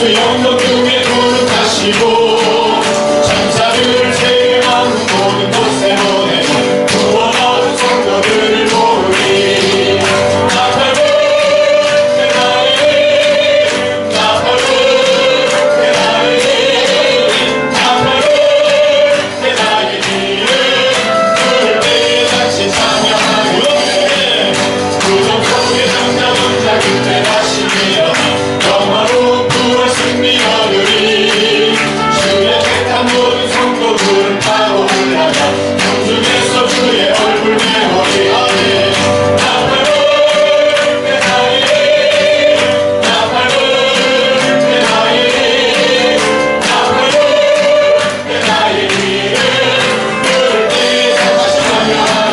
그 영광 중에 거룩하시고 천사들을 세계 만국 모든 곳에 보내 구원하는 성도들을 모으리. 나팔불 내 나의 나팔불 내 나의 나팔불 내 나의 이름 부를 때에 같이 찬양하리. 구름 속에 잠자던 그때 다시 일어나 영화로운 부활 승리 얻으리. 주의 택한 모든 성도들은 타고 올라가 공중에서 주의 얼굴 배우리. 아멘. 나팔불 내 나의 나팔불 내 나의 나팔불 내 나의 이름 부를 때에 다시 찬양하리.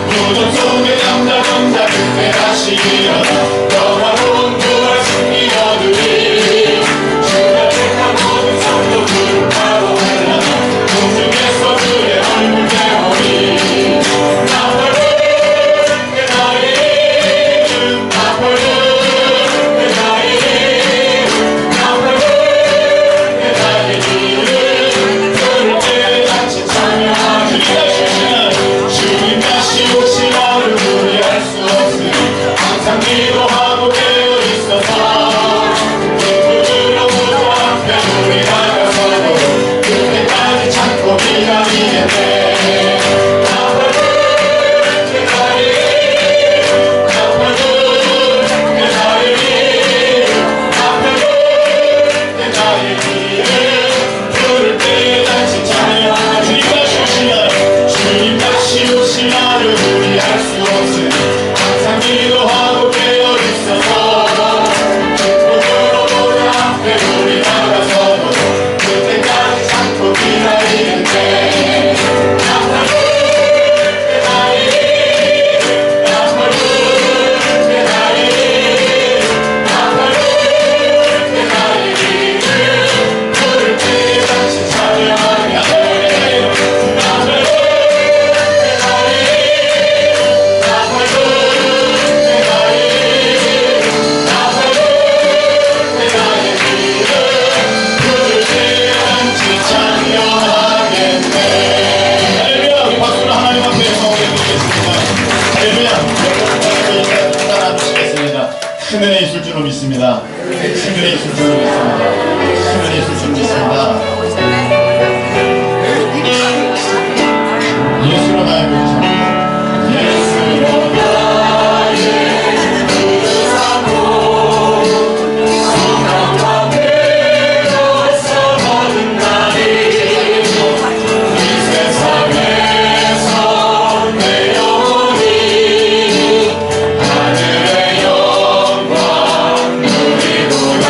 무덤 속에 잠자던 자 그때 다시 일어나 영화로운 부활 승리 얻으리. 주의 택한 모든 성도들을 타고 올라가 공중에서 주의 얼굴 배우리. 나팔불 내 나의 나팔불 내 나의 나팔불 내 나의 이름 부를 때 같이 찬양하리. 주님 다시 오시라를 우리 알 수 없으니 항상 기도하고 깨어 있어서 기쁨으로 구주 앞에 우리 나가서도 그때까지 참고 기다리겠네. 나팔불 내 나의 나팔불 내 나의 나팔불 내 나의 이름 부를 때 다시 찬양하리. 주님 다시 오시나를 우리 알 수 없으니 항상 기도하고 깨어 있어서 기쁨으로 보좌 앞에 우리 나가서도 그때까지 참고 기다리는데. 나팔불 내 나의 나팔불 내 나의 나팔불 내 나의 이름 부를 때 다시 찬양하리. 나팔불 내 나의 나팔불 내 나의 나팔불 내 나의 이름 부를 때 같이 찬양하겠네. 할렐루야. 우리 박수로 하나님 앞에 영광을 드리겠습니다. 할렐루야. 여러분 따라하시겠습니다. 큰 은혜 있을 줄로 믿습니다. 큰 은혜 있을 줄로 믿습니다. 큰 은혜 있을 줄로 믿습니다. 예수로 나의 부르심 예수로 나의 부르사고 성령과 배로서 모든 날이 이 세상에서 내 영혼이 하늘의 영광 누리고자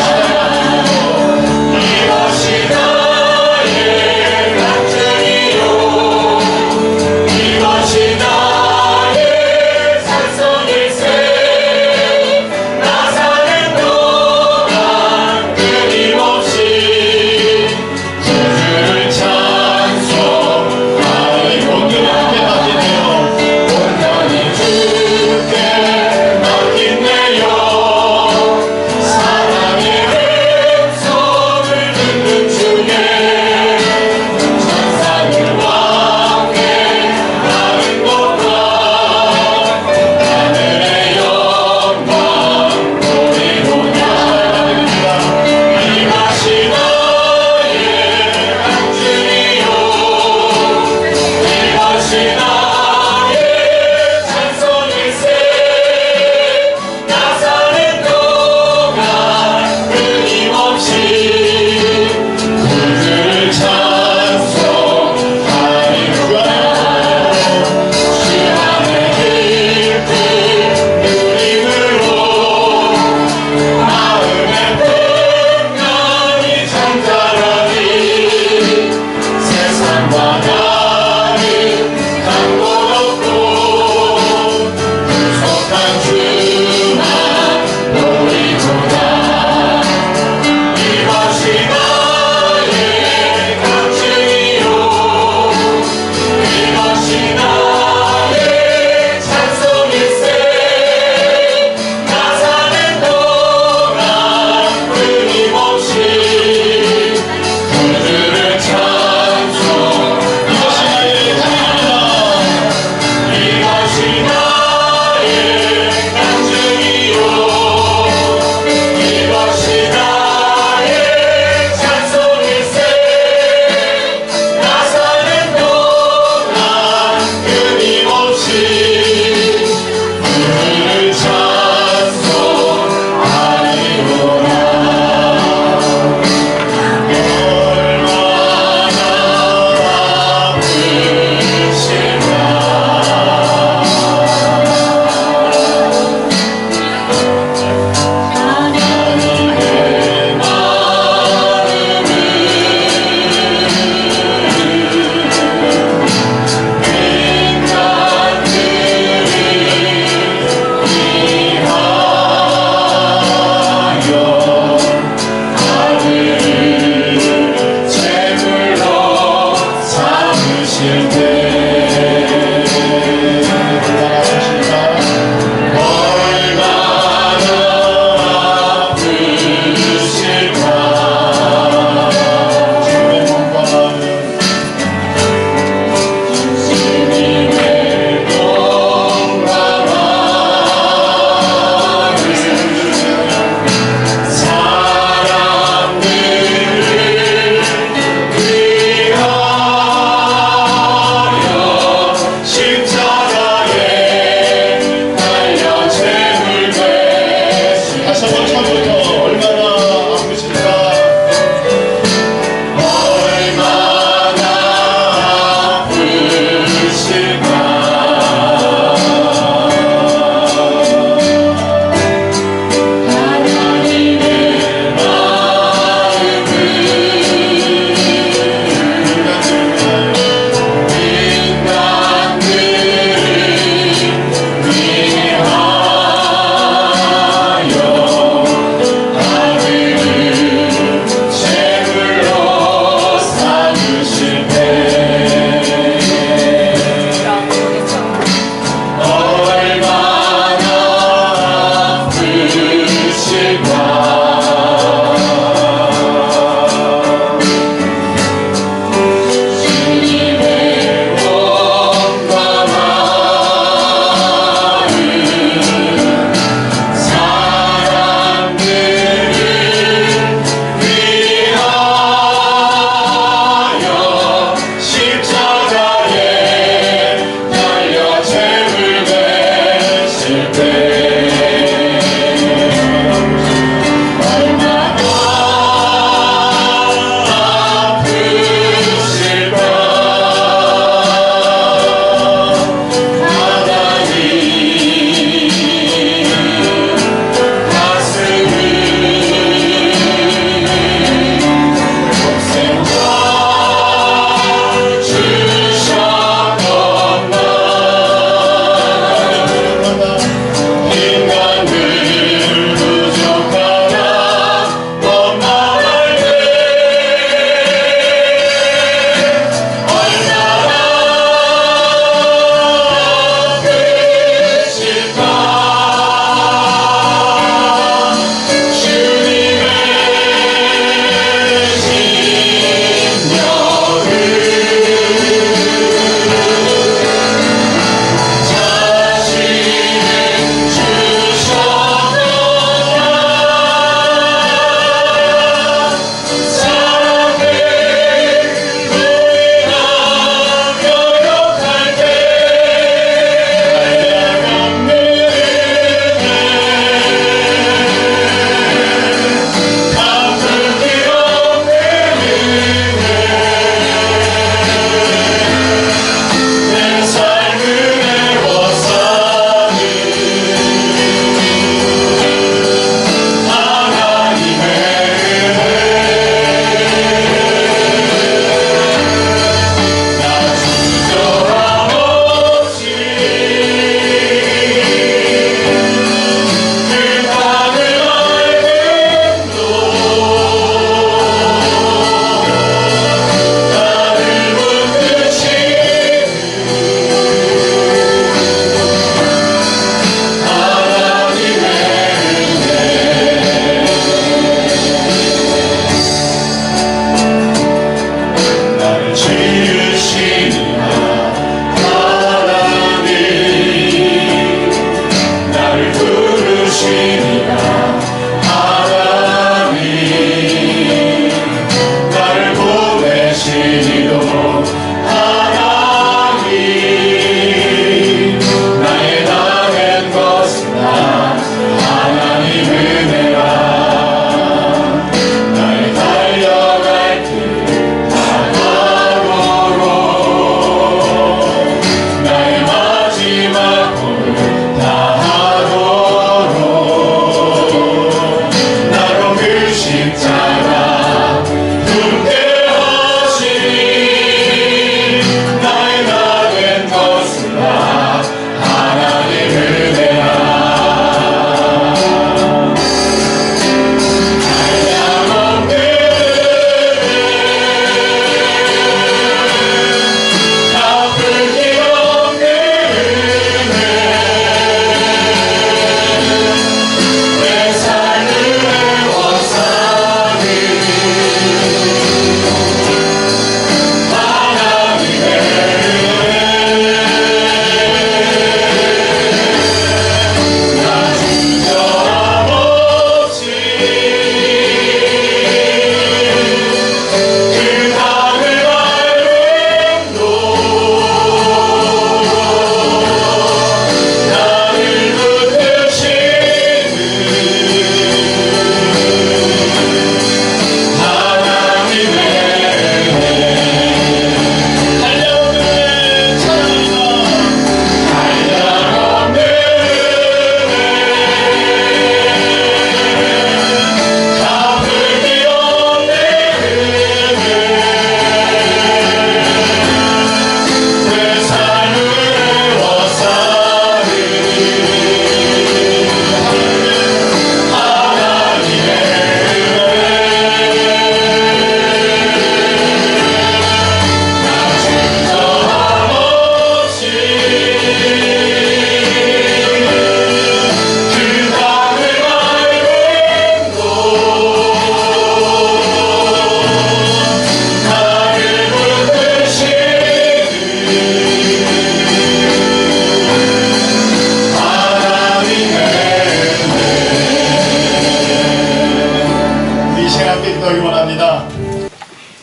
이 시간 함께 기도하기 원합니다.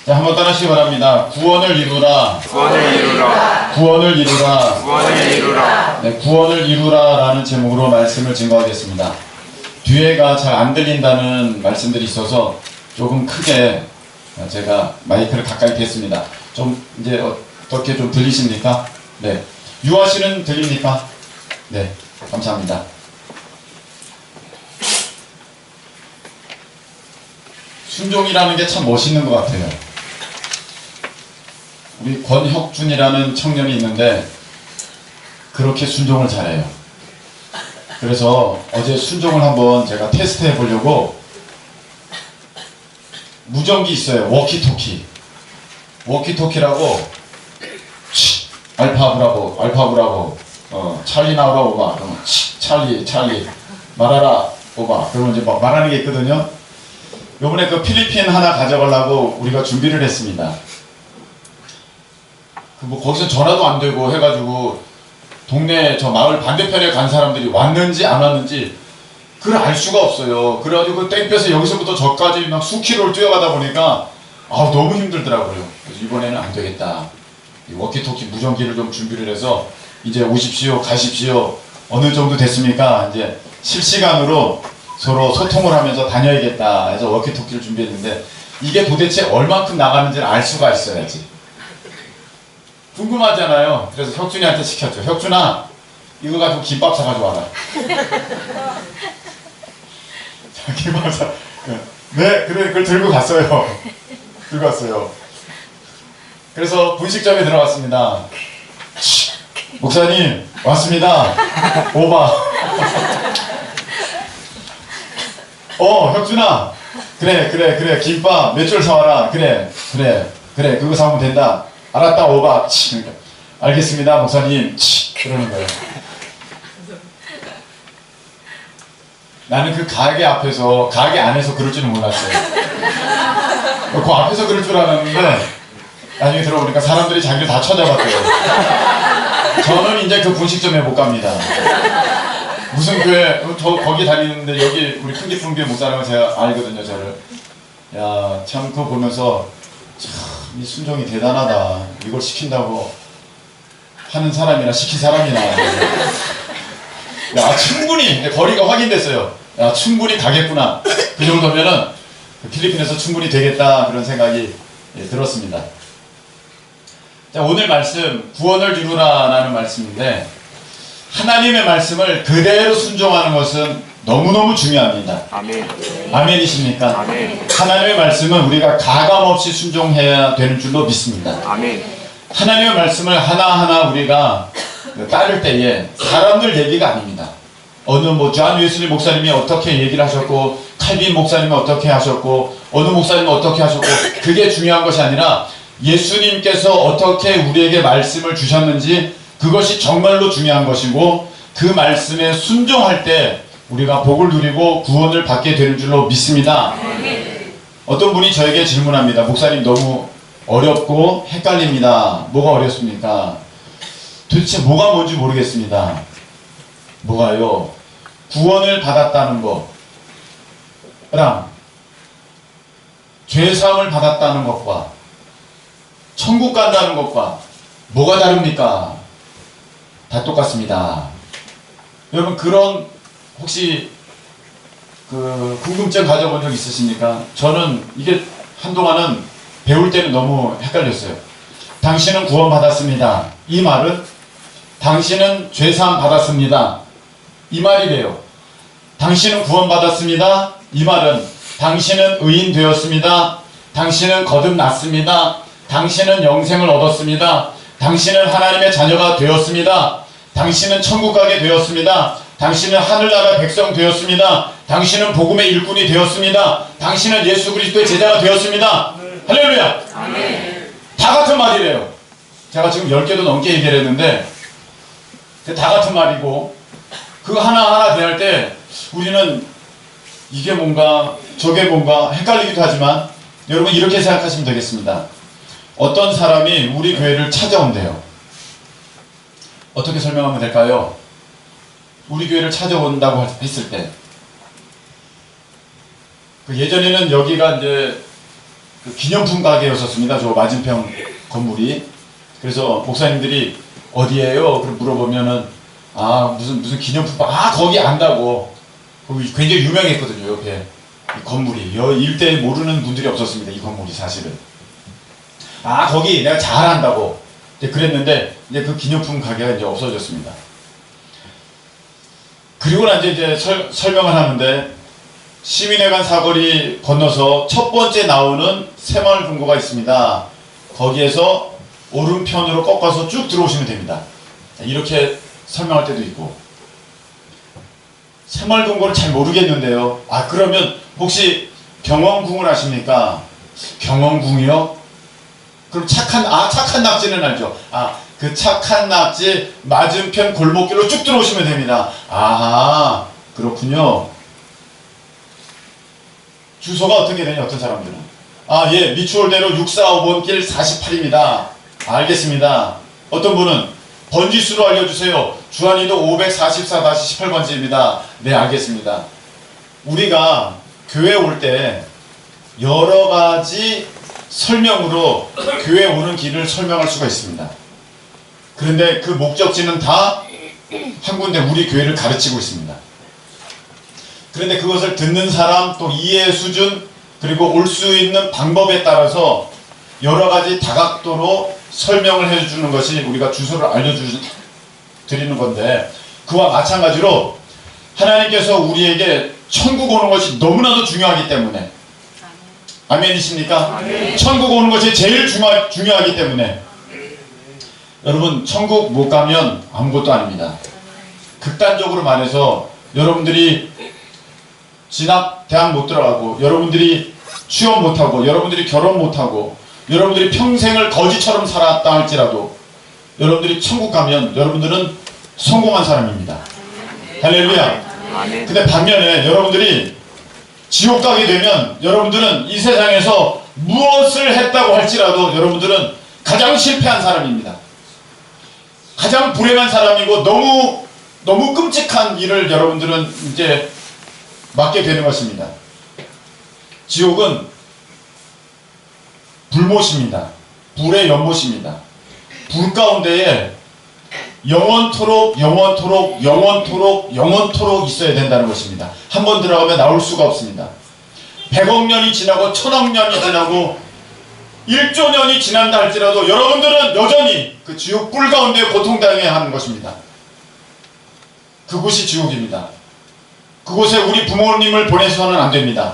자, 한번 따라하시기 바랍니다. 구원을 이루라. 구원을 이루라. 구원을 이루라. 구원을 이루라. 네, 구원을 이루라 라는 제목으로 말씀을 증거하겠습니다. 뒤에가 잘 안 들린다는 말씀들이 있어서 조금 크게 제가 마이크를 가까이 댔습니다. 좀 이제 어떻게 좀 들리십니까? 네. 유아 씨는 들립니까? 네. 감사합니다. 순종이라는 게 참 멋있는 것 같아요. 우리 권혁준이라는 청년이 있는데 그렇게 순종을 잘해요. 그래서 어제 순종을 한번 제가 테스트 해보려고 무전기 있어요. 워키토키. 워키토키라고 알파 브라보 찰리 나오라 오바 그러면 찰리 말하라 오바 그러면 이제 막 말하는 게 있거든요. 요번에 그 필리핀 하나 가져가려고 우리가 준비를 했습니다. 뭐 거기서 전화도 안 되고 해가지고 동네 저 마을 반대편에 간 사람들이 왔는지 안 왔는지 그걸 알 수가 없어요. 그래가지고 그 땡볕에 여기서부터 저까지 막 수킬로를 뛰어가다 보니까 너무 힘들더라고요. 그래서 이번에는 안 되겠다. 이 워키토키 무전기를 좀 준비를 해서 이제 오십시오, 가십시오. 어느 정도 됐습니까? 이제 실시간으로 서로 소통을 하면서 다녀야겠다 해서 워키토키를 준비했는데 이게 도대체 얼만큼 나가는지를 알 수가 있어야지. 궁금하잖아요. 그래서 혁준이한테 시켰죠. 혁준아, 이거 가지고 김밥 사가지고 와라. 자, 김밥 사. 네, 그래, 그걸 들고 갔어요. 들고 왔어요. 그래서 분식점에 들어갔습니다. 목사님, 왔습니다. 오바. 혁준아. 그래. 김밥 몇 줄 사와라. 그래. 그거 사오면 된다. 알았다, 오바. 알겠습니다, 목사님. 그러는 거예요. 나는 그 가게 안에서 그럴 줄은 몰랐어요. 그 앞에서 그럴 줄 알았는데, 나중에 들어보니까 사람들이 자기를 다 쳐다봤대요. 저는 이제 그 분식점에 못 갑니다. 무슨 교회, 거기 다니는데 여기 우리 큰기쁨교회 목사님을 제가 알거든요, 저를. 야, 참 그거 보면서, 이 순종이 대단하다. 이걸 시킨다고 하는 사람이나 시킨 사람이나. 야, 충분히 거리가 확인됐어요. 야, 충분히 가겠구나. 그 정도면은 필리핀에서 충분히 되겠다 그런 생각이 들었습니다. 자, 오늘 말씀 구원을 이루라라는 말씀인데 하나님의 말씀을 그대로 순종하는 것은 너무너무 중요합니다. 아멘. 아멘이십니까? 아멘. 하나님의 말씀은 우리가 가감없이 순종해야 되는 줄로 믿습니다. 아멘. 하나님의 말씀을 하나하나 우리가 따를 때에 사람들 얘기가 아닙니다. 어느 존 웨슬리 목사님이 어떻게 얘기를 하셨고 칼빈 목사님이 어떻게 하셨고 어느 목사님이 어떻게 하셨고 그게 중요한 것이 아니라 예수님께서 어떻게 우리에게 말씀을 주셨는지 그것이 정말로 중요한 것이고 그 말씀에 순종할 때 우리가 복을 누리고 구원을 받게 되는 줄로 믿습니다. 어떤 분이 저에게 질문합니다. 목사님 너무 어렵고 헷갈립니다. 뭐가 어렵습니까? 도대체 뭐가 뭔지 모르겠습니다. 뭐가요? 구원을 받았다는 거랑 죄사함을 받았다는 것과 천국 간다는 것과 뭐가 다릅니까? 다 똑같습니다. 여러분 그런 혹시 그 궁금증 가져본 적 있으십니까? 저는 이게 한동안은 배울 때는 너무 헷갈렸어요. 당신은 구원받았습니다. 이 말은 당신은 죄사함 받았습니다. 이 말이래요. 당신은 구원받았습니다. 이 말은 당신은 의인 되었습니다. 당신은 거듭났습니다. 당신은 영생을 얻었습니다. 당신은 하나님의 자녀가 되었습니다. 당신은 천국 가게 되었습니다. 당신은 하늘나라 백성 되었습니다. 당신은 복음의 일꾼이 되었습니다. 당신은 예수 그리스도의 제자가 되었습니다. 할렐루야. 아멘. 다 같은 말이래요. 제가 지금 10개도 넘게 얘기를 했는데 다 같은 말이고 그거 하나하나 대할 때 우리는 이게 뭔가 저게 뭔가 헷갈리기도 하지만 여러분 이렇게 생각하시면 되겠습니다. 어떤 사람이 우리 교회를 찾아온대요. 어떻게 설명하면 될까요? 우리 교회를 찾아온다고 했을 때 그 예전에는 여기가 이제 그 기념품 가게였었습니다. 저 맞은편 건물이. 그래서 목사님들이 어디에요? 그럼 물어보면은 무슨 기념품 거기 안다고. 거기 굉장히 유명했거든요. 옆에 이 건물이. 일대에 모르는 분들이 없었습니다. 이 건물이 사실은. 거기 내가 잘 안다고. 이제 그랬는데 이제 그 기념품 가게가 이제 없어졌습니다. 그리고 난 이제 설명을 하는데, 시민회관 사거리 건너서 첫 번째 나오는 새마을금고가 있습니다. 거기에서 오른편으로 꺾어서 쭉 들어오시면 됩니다. 이렇게 설명할 때도 있고. 새마을금고를 잘 모르겠는데요. 그러면 혹시 경원궁을 아십니까? 경원궁이요? 그럼 착한 낙지는 알죠? 그 착한 낙지 맞은편 골목길로 쭉 들어오시면 됩니다. 그렇군요. 주소가 어떻게 되냐, 어떤 사람들은. 예, 미추홀대로 645번 길 48입니다. 알겠습니다. 어떤 분은 번지수로 알려주세요. 주한이도 544-18번지입니다. 네, 알겠습니다. 우리가 교회 올 때 여러 가지 설명으로 교회 오는 길을 설명할 수가 있습니다. 그런데 그 목적지는 다 한 군데 우리 교회를 가르치고 있습니다. 그런데 그것을 듣는 사람, 또 이해의 수준, 그리고 올 수 있는 방법에 따라서 여러 가지 다각도로 설명을 해주는 것이 우리가 주소를 알려드리는 건데, 그와 마찬가지로 하나님께서 우리에게 천국 오는 것이 너무나도 중요하기 때문에, 아멘이십니까? 아멘. 천국 오는 것이 제일 중요하기 때문에, 여러분 천국 못 가면 아무것도 아닙니다. 극단적으로 말해서 여러분들이 대학 못 들어가고, 여러분들이 취업 못하고, 여러분들이 결혼 못하고, 여러분들이 평생을 거지처럼 살았다 할지라도 여러분들이 천국 가면 여러분들은 성공한 사람입니다. 할렐루야. 근데 반면에 여러분들이 지옥 가게 되면 여러분들은 이 세상에서 무엇을 했다고 할지라도 여러분들은 가장 실패한 사람입니다. 가장 불행한 사람이고 너무 끔찍한 일을 여러분들은 이제 맡게 되는 것입니다. 지옥은 불못입니다. 불의 연못입니다. 불 가운데에 영원토록 있어야 된다는 것입니다. 한번 들어가면 나올 수가 없습니다. 100억 년이 지나고 1000억 년이 지나고 1조 년이 지난다 할지라도 여러분들은 여전히 그 지옥 불 가운데 고통당해야 하는 것입니다. 그곳이 지옥입니다. 그곳에 우리 부모님을 보내서는 안 됩니다.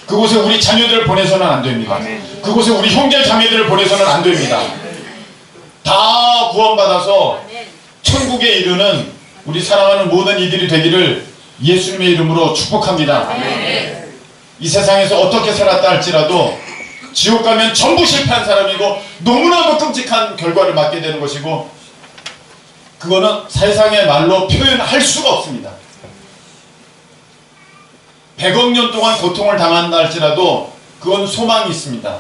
그곳에 우리 자녀들을 보내서는 안 됩니다. 그곳에 우리 형제 자매들을 보내서는 안 됩니다. 다 구원받아서 천국에 이르는 우리 사랑하는 모든 이들이 되기를 예수님의 이름으로 축복합니다. 이 세상에서 어떻게 살았다 할지라도 지옥 가면 전부 실패한 사람이고 너무나도 끔찍한 결과를 맞게 되는 것이고, 그거는 세상의 말로 표현할 수가 없습니다. 100억 년 동안 고통을 당한다 할지라도 그건 소망이 있습니다.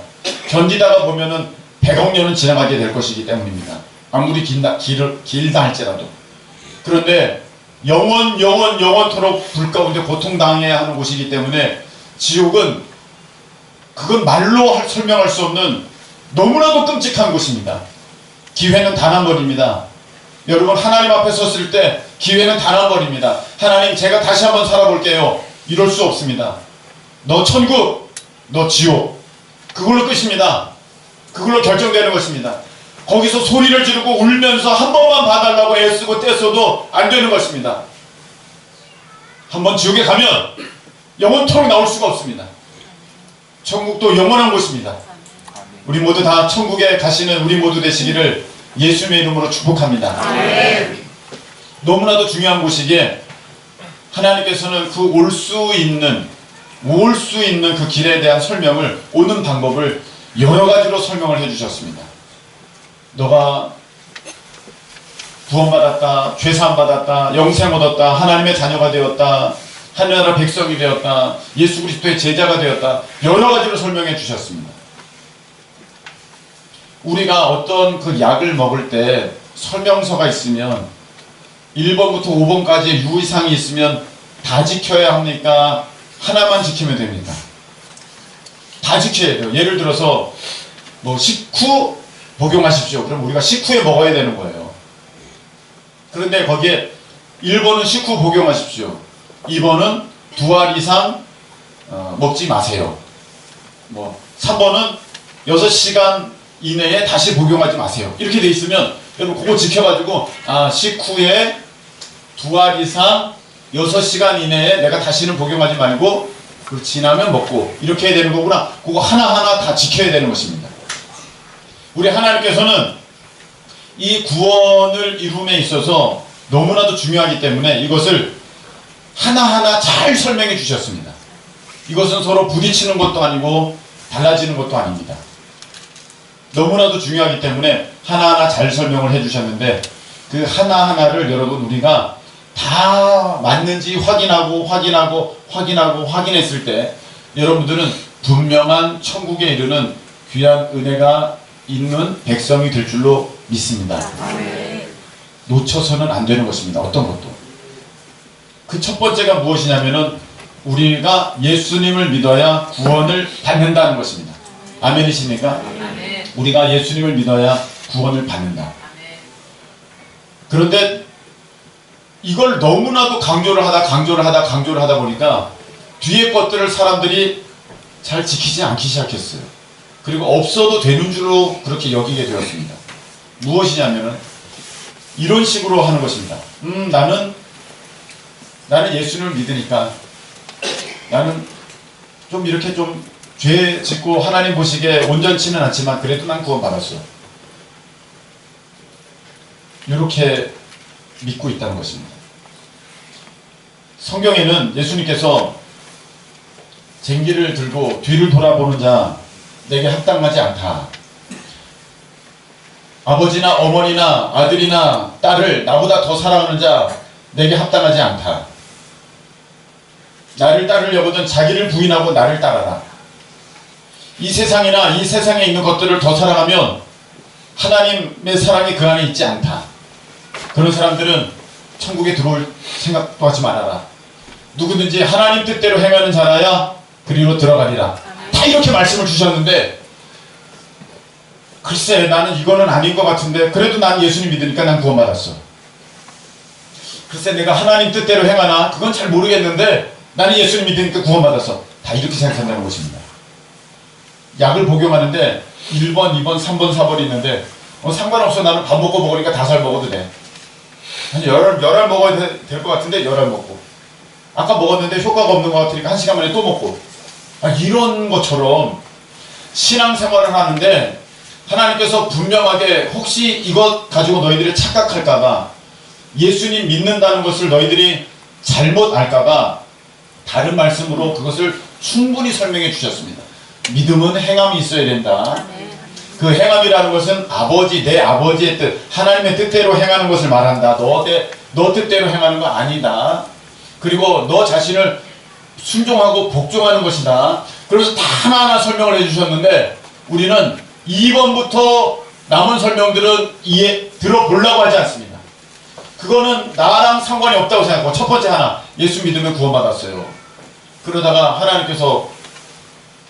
견디다가 보면은 100억 년은 지나가게 될 것이기 때문입니다. 아무리 길다 할지라도. 그런데 영원토록 불 가운데 고통당해야 하는 곳이기 때문에 지옥은 그건 말로 설명할 수 없는 너무나도 끔찍한 곳입니다. 기회는 단 한 번입니다. 여러분, 하나님 앞에 섰을 때 기회는 단 한 번입니다. 하나님, 제가 다시 한번 살아볼게요. 이럴 수 없습니다. 너 천국, 너 지옥. 그걸로 끝입니다. 그걸로 결정되는 것입니다. 거기서 소리를 지르고 울면서 한 번만 봐달라고 애쓰고 떼써도 안 되는 것입니다. 한번 지옥에 가면 영원토록 나올 수가 없습니다. 천국도 영원한 곳입니다. 우리 모두 다 천국에 가시는 우리 모두 되시기를 예수님의 이름으로 축복합니다. 너무나도 중요한 곳이기에 하나님께서는 그 올 수 있는 그 길에 대한 설명을, 오는 방법을 여러 가지로 설명을 해주셨습니다. 너가 구원받았다, 죄사함받았다, 영생 얻었다, 하나님의 자녀가 되었다, 하늘나라 백성이 되었다, 예수 그리스도의 제자가 되었다, 여러 가지로 설명해 주셨습니다. 우리가 어떤 그 약을 먹을 때 설명서가 있으면 1번부터 5번까지 유의사항이 있으면 다 지켜야 합니까? 하나만 지키면 됩니까? 다 지켜야 돼요. 예를 들어서 뭐 식후 복용하십시오. 그럼 우리가 식후에 먹어야 되는 거예요. 그런데 거기에 1번은 식후 복용하십시오. 2번은 2알 이상 먹지 마세요. 뭐 3번은 6시간 이내에 다시 복용하지 마세요. 이렇게 돼 있으면 여러분 그거 지켜가지고 식후에 2알 이상 6시간 이내에 내가 다시는 복용하지 말고 그 지나면 먹고 이렇게 해야 되는 거구나. 그거 하나하나 다 지켜야 되는 것입니다. 우리 하나님께서는 이 구원을 이룸에 있어서 너무나도 중요하기 때문에 이것을 하나하나 잘 설명해 주셨습니다. 이것은 서로 부딪히는 것도 아니고 달라지는 것도 아닙니다. 너무나도 중요하기 때문에 하나하나 잘 설명을 해 주셨는데 그 하나하나를 여러분 우리가 다 맞는지 확인했을 때 여러분들은 분명한 천국에 이르는 귀한 은혜가 있는 백성이 될 줄로 믿습니다. 놓쳐서는 안 되는 것입니다. 어떤 것도. 그 첫 번째가 무엇이냐면은 우리가 예수님을 믿어야 구원을 받는다는 것입니다. 아멘이십니까? 우리가 예수님을 믿어야 구원을 받는다. 그런데 이걸 너무나도 강조를 하다 보니까 뒤에 것들을 사람들이 잘 지키지 않기 시작했어요. 그리고 없어도 되는 줄로 그렇게 여기게 되었습니다. 무엇이냐면은 이런 식으로 하는 것입니다. 나는 예수님을 믿으니까 나는 좀 이렇게 좀 죄 짓고 하나님 보시기에 온전치는 않지만 그래도 난 구원 받았어. 이렇게 믿고 있다는 것입니다. 성경에는 예수님께서 쟁기를 들고 뒤를 돌아보는 자 내게 합당하지 않다. 아버지나 어머니나 아들이나 딸을 나보다 더 사랑하는 자 내게 합당하지 않다. 나를 따르려거든 자기를 부인하고 나를 따라라. 이 세상이나 이 세상에 있는 것들을 더 사랑하면 하나님의 사랑이 그 안에 있지 않다. 그런 사람들은 천국에 들어올 생각도 하지 말아라. 누구든지 하나님 뜻대로 행하는 자라야 그리로 들어가리라. 다 이렇게 말씀을 주셨는데 글쎄 나는 이거는 아닌 것 같은데 그래도 난 예수님 믿으니까 난 구원받았어. 글쎄 내가 하나님 뜻대로 행하나 그건 잘 모르겠는데 나는 예수님 믿으니까 구원받았어. 다 이렇게 생각한다는 것입니다. 약을 복용하는데 1번, 2번, 3번, 4번이 있는데 상관없어. 나는 밥 먹고 먹으니까 5알 먹어도 돼. 한 10알 먹어야 될 것 같은데 10알 먹고 아까 먹었는데 효과가 없는 것 같으니까 1시간 만에 또 먹고 이런 것처럼 신앙생활을 하는데 하나님께서 분명하게 혹시 이것 가지고 너희들이 착각할까봐 예수님 믿는다는 것을 너희들이 잘못 알까봐 다른 말씀으로 그것을 충분히 설명해 주셨습니다. 믿음은 행함이 있어야 된다. 그 행함이라는 것은 내 아버지의 뜻, 하나님의 뜻대로 행하는 것을 말한다. 너 뜻대로 행하는 거 아니다. 그리고 너 자신을 순종하고 복종하는 것이다. 그래서 다 하나하나 설명을 해주셨는데 우리는 2번부터 남은 설명들은 들어보려고 하지 않습니다. 그거는 나랑 상관이 없다고 생각하고 첫 번째 하나, 예수 믿으면 구원받았어요. 그러다가 하나님께서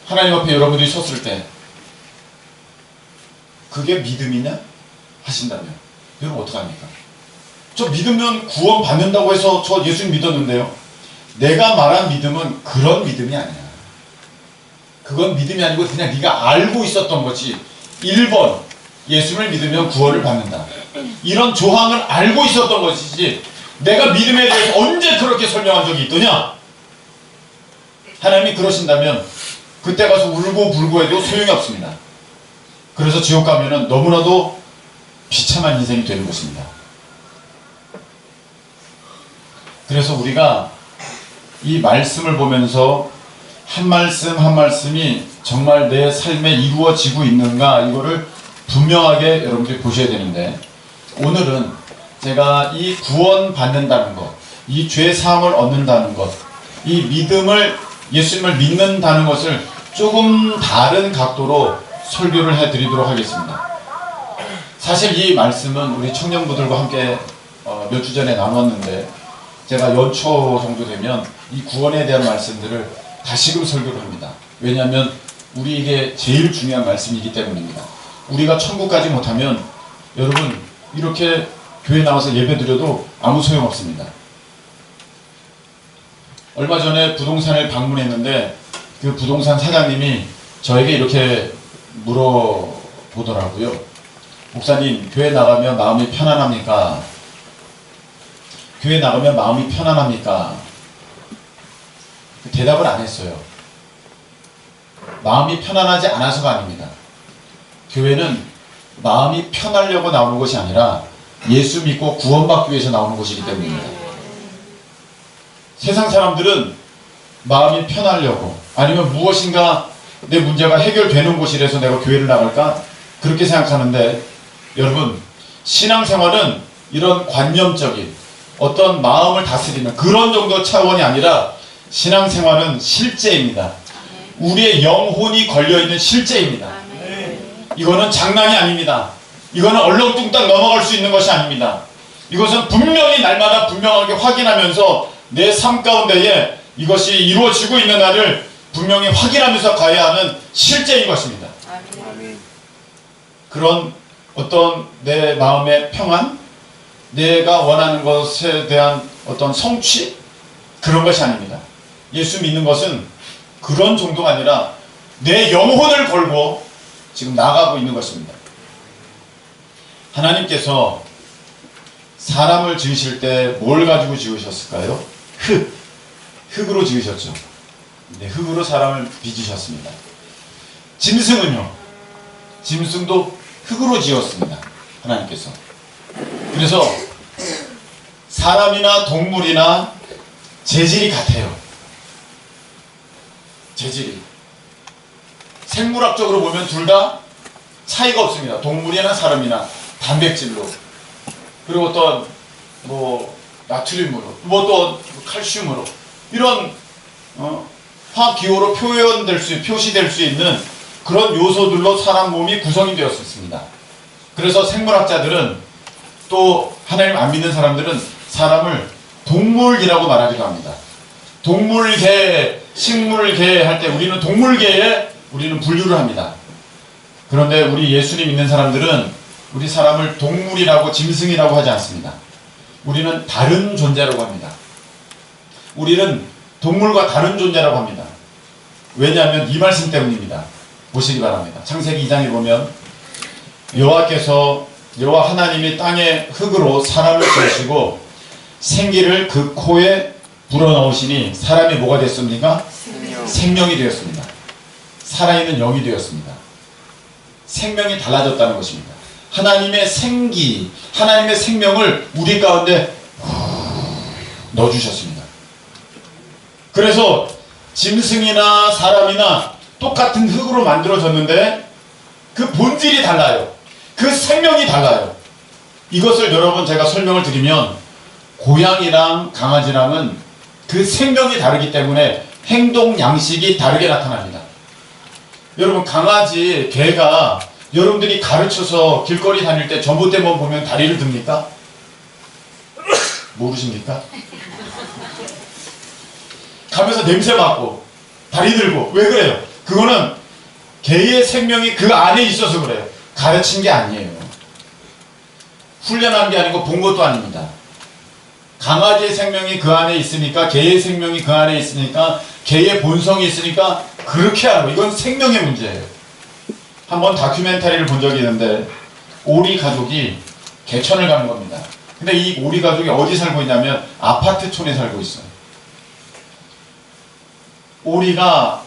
하나님 앞에 여러분들이 섰을 때 그게 믿음이냐? 하신다면 여러분 어떡합니까? 저 믿으면 구원 받는다고 해서 저 예수님 믿었는데요. 내가 말한 믿음은 그런 믿음이 아니야. 그건 믿음이 아니고 그냥 네가 알고 있었던 거지. 1번 예수를 믿으면 구원을 받는다. 이런 조항을 알고 있었던 것이지 내가 믿음에 대해서 언제 그렇게 설명한 적이 있더냐? 하나님이 그러신다면 그때 가서 울고 불고 해도 소용이 없습니다. 그래서 지옥 가면은 너무나도 비참한 인생이 되는 것입니다. 그래서 우리가 이 말씀을 보면서 한 말씀 한 말씀이 정말 내 삶에 이루어지고 있는가 이거를 분명하게 여러분들이 보셔야 되는데 오늘은 제가 이 구원 받는다는 것, 이 죄 사함을 얻는다는 것, 이 믿음을 예수님을 믿는다는 것을 조금 다른 각도로 설교를 해드리도록 하겠습니다. 사실 이 말씀은 우리 청년부들과 함께 몇 주 전에 나눴는데 제가 연초 정도 되면 이 구원에 대한 말씀들을 다시금 설교를 합니다. 왜냐하면 우리에게 제일 중요한 말씀이기 때문입니다. 우리가 천국 가지 못하면 여러분 이렇게 교회 나와서 예배 드려도 아무 소용없습니다. 얼마 전에 부동산을 방문했는데 그 부동산 사장님이 저에게 이렇게 물어보더라고요. 목사님, 교회 나가면 마음이 편안합니까? 교회 나가면 마음이 편안합니까? 대답을 안 했어요. 마음이 편안하지 않아서가 아닙니다. 교회는 마음이 편하려고 나오는 것이 아니라 예수 믿고 구원받기 위해서 나오는 곳이기 때문입니다. 세상 사람들은 마음이 편하려고 아니면 무엇인가 내 문제가 해결되는 곳이라서 내가 교회를 나갈까? 그렇게 생각하는데 여러분, 신앙생활은 이런 관념적인 어떤 마음을 다스리는 그런 정도 차원이 아니라 신앙생활은 실제입니다. 우리의 영혼이 걸려있는 실제입니다. 이거는 장난이 아닙니다. 이거는 얼렁뚱땅 넘어갈 수 있는 것이 아닙니다. 이것은 분명히 날마다 분명하게 확인하면서 내 삶 가운데에 이것이 이루어지고 있는 날을 분명히 확인하면서 가야 하는 실제인 것입니다. 그런 어떤 내 마음의 평안, 내가 원하는 것에 대한 어떤 성취, 그런 것이 아닙니다. 예수 믿는 것은 그런 정도가 아니라 내 영혼을 걸고 지금 나가고 있는 것입니다. 하나님께서 사람을 지으실 때 뭘 가지고 지으셨을까요? 흙으로 지으셨죠. 네, 흙으로 사람을 빚으셨습니다. 짐승은요? 짐승도 흙으로 지었습니다. 하나님께서. 그래서 사람이나 동물이나 재질이 같아요. 재질이. 생물학적으로 보면 둘 다 차이가 없습니다. 동물이나 사람이나 단백질로. 그리고 어떤 나트륨으로, 또 칼슘으로 이런 화기호로 표시될 수 있는 그런 요소들로 사람 몸이 구성이 되었습니다. 그래서 생물학자들은 또 하나님 안 믿는 사람들은 사람을 동물이라고 말하기도 합니다. 동물계, 식물계 할 때 우리는 동물계에 우리는 분류를 합니다. 그런데 우리 예수님 믿는 사람들은 우리 사람을 동물이라고 짐승이라고 하지 않습니다. 우리는 다른 존재라고 합니다. 우리는 동물과 다른 존재라고 합니다. 왜냐하면 이 말씀 때문입니다. 보시기 바랍니다. 창세기 2장에 보면 여호와 하나님이 땅의 흙으로 사람을 지으시고 생기를 그 코에 불어넣으시니 사람이 뭐가 됐습니까? 생명이 되었습니다. 살아있는 영이 되었습니다. 생명이 달라졌다는 것입니다. 하나님의 생기, 하나님의 생명을 우리 가운데 넣어주셨습니다. 그래서 짐승이나 사람이나 똑같은 흙으로 만들어졌는데 그 본질이 달라요. 그 생명이 달라요. 이것을 여러분 제가 설명을 드리면 고양이랑 강아지랑은 그 생명이 다르기 때문에 행동 양식이 다르게 나타납니다. 여러분 강아지, 개가 여러분들이 가르쳐서 길거리 다닐 때 전봇대만 보면 다리를 듭니까? 모르십니까? 가면서 냄새 맡고 다리 들고 왜 그래요? 그거는 개의 생명이 그 안에 있어서 그래요. 가르친 게 아니에요. 훈련한 게 아니고 본 것도 아닙니다. 강아지의 생명이 그 안에 있으니까, 개의 생명이 그 안에 있으니까, 개의 본성이 있으니까 그렇게 하는 거. 이건 생명의 문제예요. 한번 다큐멘터리를 본 적이 있는데 오리 가족이 개천을 가는 겁니다. 근데 이 오리 가족이 어디 살고 있냐면 아파트촌에 살고 있어요. 오리가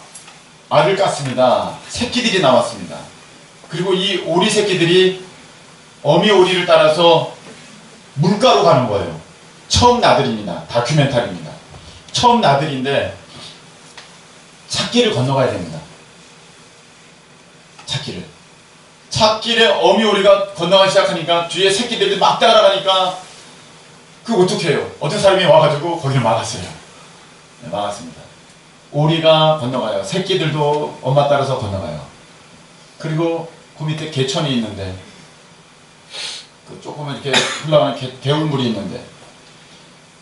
알을 깠습니다. 새끼들이 나왔습니다. 그리고 이 오리 새끼들이 어미 오리를 따라서 물가로 가는 거예요. 처음 나들입니다. 다큐멘터리입니다. 처음 나들인데 찻길을 건너가야 됩니다. 찻길에 어미 오리가 건너가기 시작하니까 뒤에 새끼들이 막 따라가니까 그거 어떻게 해요? 어떤 사람이 와가지고 거기를 막았어요. 네, 막았습니다. 오리가 건너가요. 새끼들도 엄마 따라서 건너가요. 그리고 그 밑에 개천이 있는데 그 조그만 이렇게 흘러가는 개울물이 있는데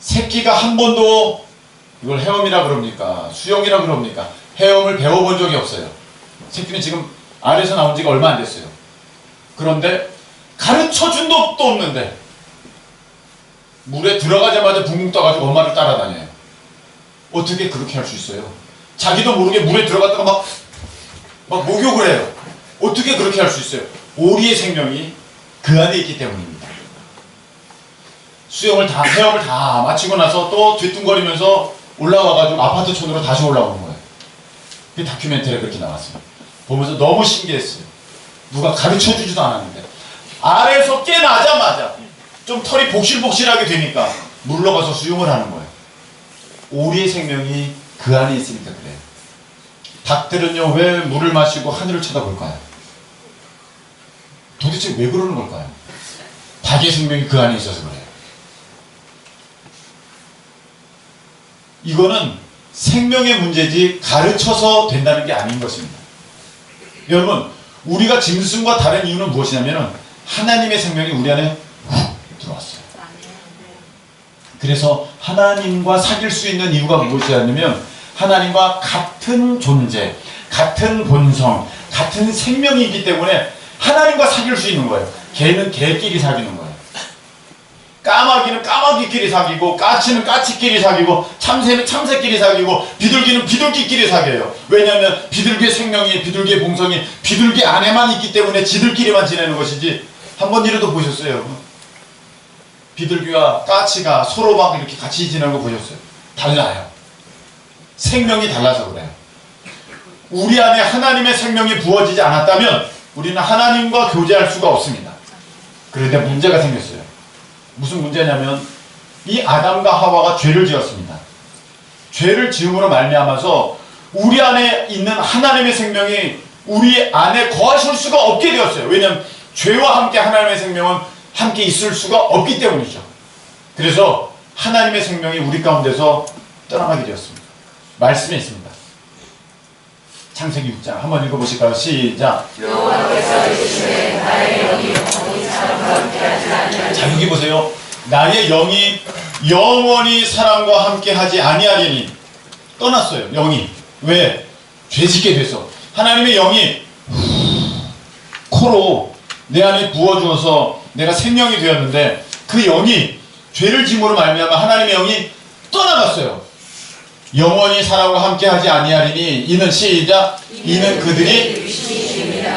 새끼가 한 번도 이걸 헤엄이라 그럽니까? 수영이라 그럽니까? 헤엄을 배워본 적이 없어요. 새끼는 지금 알에서 나온 지가 얼마 안 됐어요. 그런데 가르쳐 준 것도 없는데 물에 들어가자마자 붕붕 떠가지고 엄마를 따라다녀요. 어떻게 그렇게 할 수 있어요? 자기도 모르게 물에 들어갔다가 막 목욕을 해요. 어떻게 그렇게 할 수 있어요? 오리의 생명이 그 안에 있기 때문입니다. 헤엄을 다 마치고 나서 또 뒤뚱거리면서 올라와가지고 아파트 촌으로 다시 올라오는 거예요. 그 다큐멘터리가 그렇게 나왔어요. 보면서 너무 신기했어요. 누가 가르쳐 주지도 않았는데 알에서 깨나자마자 좀 털이 복실복실하게 되니까 물러 가서 수영을 하는 거예요. 오리의 생명이 그 안에 있으니까 그래요. 닭들은요, 왜 물을 마시고 하늘을 쳐다볼까요? 도대체 왜 그러는 걸까요? 닭의 생명이 그 안에 있어서 그래요. 이거는 생명의 문제지 가르쳐서 된다는 게 아닌 것입니다. 여러분, 우리가 짐승과 다른 이유는 무엇이냐면 하나님의 생명이 우리 안에 훅 들어왔어요. 그래서 하나님과 사귈 수 있는 이유가 무엇이냐면 하나님과 같은 존재, 같은 본성, 같은 생명이 있기 때문에 하나님과 사귈 수 있는 거예요. 개는 개끼리 사귀는 거예요. 까마귀는 까마귀끼리 사귀고, 까치는 까치끼리 사귀고, 참새는 참새끼리 사귀고, 비둘기는 비둘기끼리 사귀어요. 왜냐하면 비둘기의 생명이, 비둘기의 본성이 비둘기 안에만 있기 때문에 지들끼리만 지내는 것이지. 한번 이라도 보셨어요, 여러분? 비둘기와 까치가 서로 막 이렇게 같이 지내는 거 보셨어요? 달라요. 생명이 달라서 그래요. 우리 안에 하나님의 생명이 부어지지 않았다면 우리는 하나님과 교제할 수가 없습니다. 그런데 문제가 생겼어요. 무슨 문제냐면 이 아담과 하와가 죄를 지었습니다. 죄를 지음으로 말미암아서 우리 안에 있는 하나님의 생명이 우리 안에 거하실 수가 없게 되었어요. 왜냐하면 죄와 함께 하나님의 생명은 함께 있을 수가 없기 때문이죠. 그래서 하나님의 생명이 우리 가운데서 떠나가게 되었습니다. 말씀에 있습니다. 창세기 6장 한번 읽어보실까요? 시작. 자, 여기 보세요. 나의 영이 영원히 사람과 함께 하지 아니하리니. 떠났어요. 영이. 왜? 죄짓게 돼서. 하나님의 영이 코로 내 안에 부어주어서 내가 생명이 되었는데 그 영이 죄를 짐으로 말미암아 하나님의 영이 떠나갔어요. 영원히 사람과 함께 하지 아니하리니 이는 시작. 이는 그들이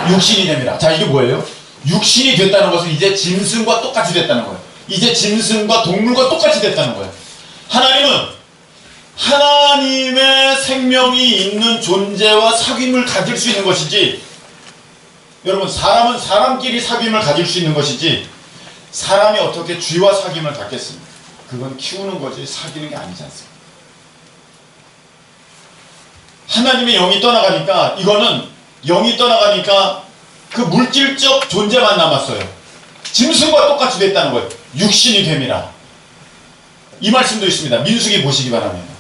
육신이 됩니다. 자, 이게 뭐예요? 육신이 됐다는 것은 이제 짐승과 똑같이 됐다는 거예요. 이제 짐승과 동물과 똑같이 됐다는 거예요. 하나님은 하나님의 생명이 있는 존재와 사귐을 가질 수 있는 것이지, 여러분, 사람은 사람끼리 사귐을 가질 수 있는 것이지 사람이 어떻게 쥐와 사귐을 갖겠습니까? 그건 키우는 거지 사귀는 게 아니지 않습니까? 하나님의 영이 떠나가니까, 이거는 영이 떠나가니까 그 물질적 존재만 남았어요. 짐승과 똑같이 됐다는 거예요. 육신이 됨이라. 이 말씀도 있습니다. 민수기 보시기 바랍니다.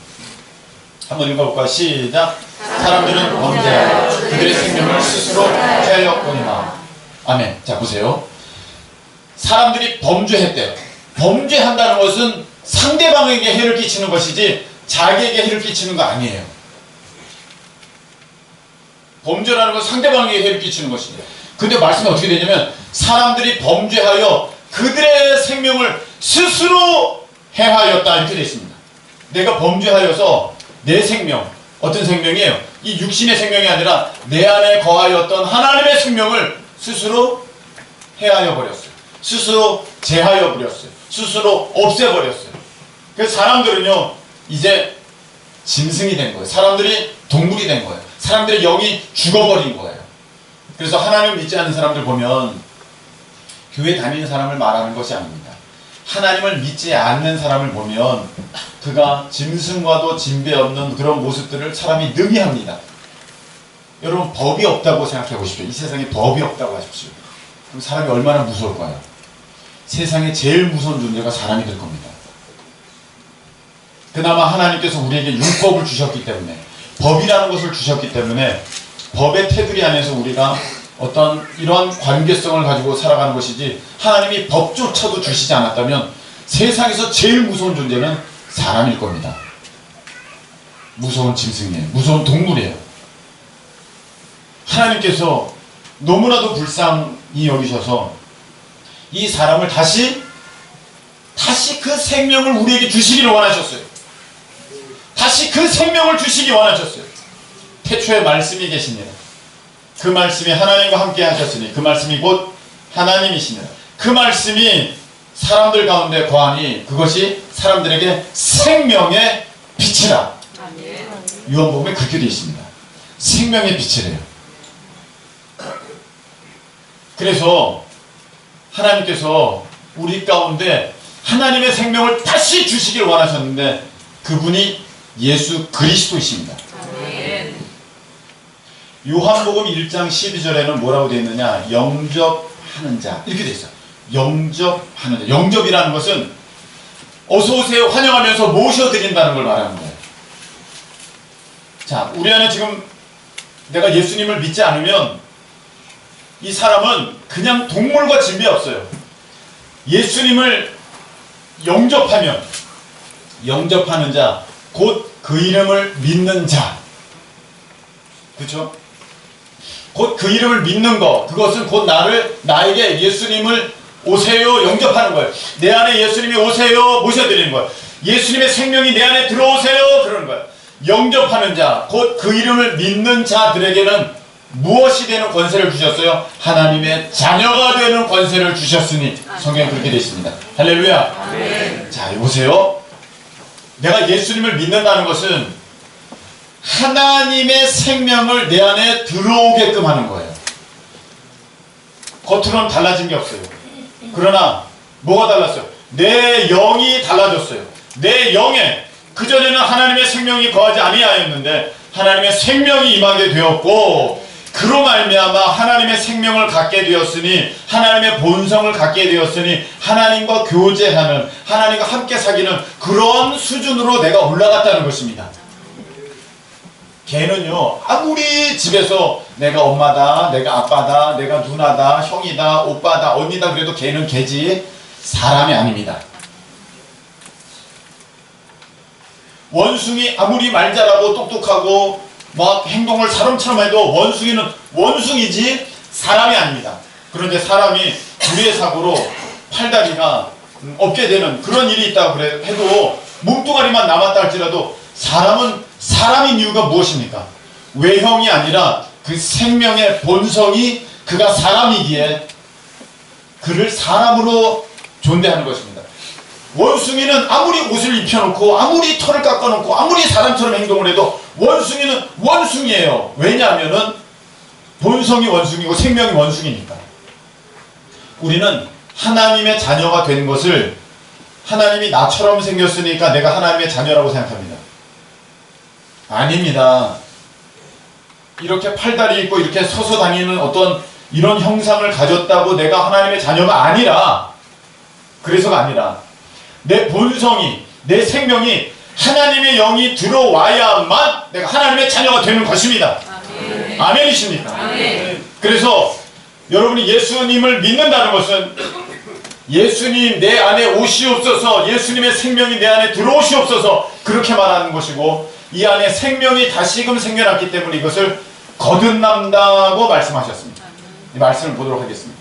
한번 읽어볼까요? 시작. 사람들은 범죄하여 그들의 생명을 스스로 빼앗거니와. 아멘. 자, 보세요. 사람들이 범죄했대요. 범죄한다는 것은 상대방에게 해를 끼치는 것이지 자기에게 해를 끼치는 거 아니에요. 범죄라는 것은 상대방에게 해를 끼치는 것이죠. 근데 말씀이 어떻게 되냐면 사람들이 범죄하여 그들의 생명을 스스로 해하였다, 이렇게 되어 있습니다. 내가 범죄하여서 내 생명, 어떤 생명이에요? 이 육신의 생명이 아니라 내 안에 거하였던 하나님의 생명을 스스로 해하여 버렸어요. 스스로 제하여 버렸어요. 스스로 없애버렸어요. 그래서 사람들은요 이제 짐승이 된 거예요. 사람들이 동물이 된 거예요. 사람들의 영이 죽어버린 거예요. 그래서 하나님을 믿지 않는 사람들 보면 교회 다니는 사람을 말하는 것이 아닙니다. 하나님을 믿지 않는 사람을 보면 그가 짐승과도 진배 없는 그런 모습들을 사람이 능히합니다. 여러분, 법이 없다고 생각해 보십시오. 이 세상에 법이 없다고 하십시오. 그럼 사람이 얼마나 무서울까요? 세상에 제일 무서운 존재가 사람이 될 겁니다. 그나마 하나님께서 우리에게 율법을 주셨기 때문에, 법이라는 것을 주셨기 때문에 법의 테두리 안에서 우리가 어떤 이런 관계성을 가지고 살아가는 것이지, 하나님이 법조차도 주시지 않았다면 세상에서 제일 무서운 존재는 사람일 겁니다. 무서운 짐승이에요. 무서운 동물이에요. 하나님께서 너무나도 불쌍히 여기셔서 이 사람을 다시 그 생명을 우리에게 주시기를 원하셨어요. 다시 그 생명을 주시기 원하셨어요. 태초에 말씀이 계시니라. 그 말씀이 하나님과 함께 하셨으니 그 말씀이 곧 하나님이시니라. 그 말씀이 사람들 가운데 거하니 그것이 사람들에게 생명의 빛이라. 요한복음에 그렇게 되어 있습니다. 생명의 빛이래요. 그래서 하나님께서 우리 가운데 하나님의 생명을 다시 주시길 원하셨는데 그분이 예수 그리스도이십니다. 요한복음 1장 12절에는 뭐라고 되어 있느냐? 영접하는 자 이렇게 되어 있어요. 영접하는 자. 영접이라는 것은 어서오세요 환영하면서 모셔드린다는 걸 말하는 거예요. 자, 우리 안에 지금 내가 예수님을 믿지 않으면 이 사람은 그냥 동물과 진배 없어요. 예수님을 영접하면 영접하는 자, 곧 그 이름을 믿는 자. 그렇죠? 곧 그 이름을 믿는 것, 그것은 곧 나에게 예수님을 오세요 영접하는 거예요. 내 안에 예수님이 오세요 모셔드리는 거예요. 예수님의 생명이 내 안에 들어오세요 그러는 거예요. 영접하는 자, 곧 그 이름을 믿는 자들에게는 무엇이 되는 권세를 주셨어요? 하나님의 자녀가 되는 권세를 주셨으니 성경에 그렇게 되어 있습니다. 할렐루야. 아멘. 자, 보세요. 내가 예수님을 믿는다는 것은 하나님의 생명을 내 안에 들어오게끔 하는 거예요. 겉으로는 달라진 게 없어요. 그러나 뭐가 달랐어요? 내 영이 달라졌어요. 내 영에 그전에는 하나님의 생명이 거하지 아니하였는데 하나님의 생명이 임하게 되었고 그로 말미암아 하나님의 생명을 갖게 되었으니 하나님의 본성을 갖게 되었으니 하나님과 교제하는 하나님과 함께 사귀는 그런 수준으로 내가 올라갔다는 것입니다. 걔는요 아무리 집에서 내가 엄마다 내가 아빠다 내가 누나다 형이다 오빠다 언니다 그래도 걔는 걔지 사람이 아닙니다. 원숭이 아무리 말 잘하고 똑똑하고 막 행동을 사람처럼 해도 원숭이는 원숭이지 사람이 아닙니다. 그런데 사람이 불의의 사고로 팔다리가 없게 되는 그런 일이 있다고 해도 몸뚱아리만 남았다 할지라도 사람은 사람인 이유가 무엇입니까? 외형이 아니라 그 생명의 본성이 그가 사람이기에 그를 사람으로 존대하는 것입니다. 원숭이는 아무리 옷을 입혀놓고 아무리 털을 깎아놓고 아무리 사람처럼 행동을 해도 원숭이는 원숭이에요. 왜냐하면은 본성이 원숭이고 생명이 원숭이니까. 우리는 하나님의 자녀가 된 것을 하나님이 나처럼 생겼으니까 내가 하나님의 자녀라고 생각합니다. 아닙니다. 이렇게 팔다리 있고 이렇게 서서 다니는 어떤 이런 형상을 가졌다고 내가 하나님의 자녀가 아니라 그래서가 아니라 내 본성이 내 생명이 하나님의 영이 들어와야만 내가 하나님의 자녀가 되는 것입니다. 아멘. 아멘이십니까? 아멘. 그래서 여러분이 예수님을 믿는다는 것은 예수님 내 안에 오시옵소서 예수님의 생명이 내 안에 들어오시옵소서 그렇게 말하는 것이고 이 안에 생명이 다시금 생겨났기 때문에 이것을 거듭난다고 말씀하셨습니다. 이 말씀을 보도록 하겠습니다.